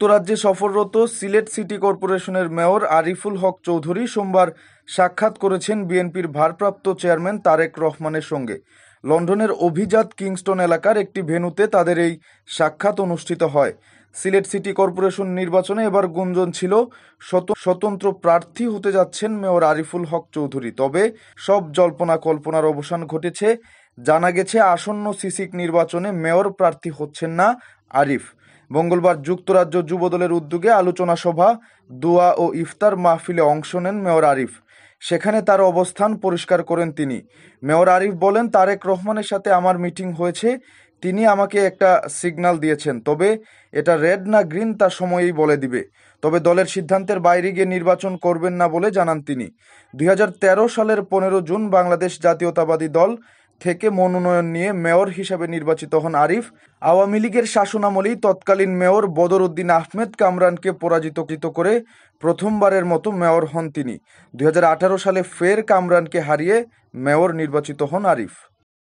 যুক্তরাজ্যে সফররত সিলেট সিটি কর্পোরেশনের মেয়র আরিফুল হক চৌধুরী সোমবার সাক্ষাৎ করেছেন বিএনপির ভারপ্রাপ্ত চেয়ারম্যান তারেক রহমানের সঙ্গে। লন্ডনের অভিজাত কিংস্টন এলাকার একটি ভেন্যুতে তাদের এই সাক্ষাৎ অনুষ্ঠিত হয়। সিলেট সিটি কর্পোরেশন নির্বাচনে এবার গুঞ্জন ছিল স্বতন্ত্র প্রার্থী হতে যাচ্ছেন মেয়র আরিফুল হক চৌধুরী। তবে সব জল্পনা কল্পনার অবসান ঘটেছে। জানা গেছে, আসন্ন সিসিক নির্বাচনে মেয়র প্রার্থী হচ্ছেন না আরিফ। মঙ্গলবার যুক্তরাজ্য যুবদলের উদ্যোগে আলোচনা সভা, দোয়া ও ইফতার মাহফিলে অংশ নেন মেয়র আরিফ। সেখানে তার অবস্থান পরিষ্কার করেন তিনি। মেয়র আরিফ বলেন, তারেক রহমানের সাথে আমার মিটিং হয়েছে, তিনি আমাকে একটা সিগন্যাল দিয়েছেন, তবে এটা রেড না গ্রিন তা সময়েই বলে দিবে। তবে দলের সিদ্ধান্তের বাইরে গিয়ে নির্বাচন করবেন না বলে জানান তিনি। 2013 সালের 15 জুন বাংলাদেশ জাতীয়তাবাদী দল থেকে মনোনয়ন নিয়ে মেয়র হিসেবে নির্বাচিত হন আরিফ। আওয়ামী লীগের শাসনামলেই তৎকালীন মেয়র বদর উদ্দিন আহমেদ কামরানকে পরাজিত করে প্রথমবারের মতো মেয়র হন তিনি। 2018 সালে ফের কামরানকে হারিয়ে মেয়র নির্বাচিত হন আরিফ।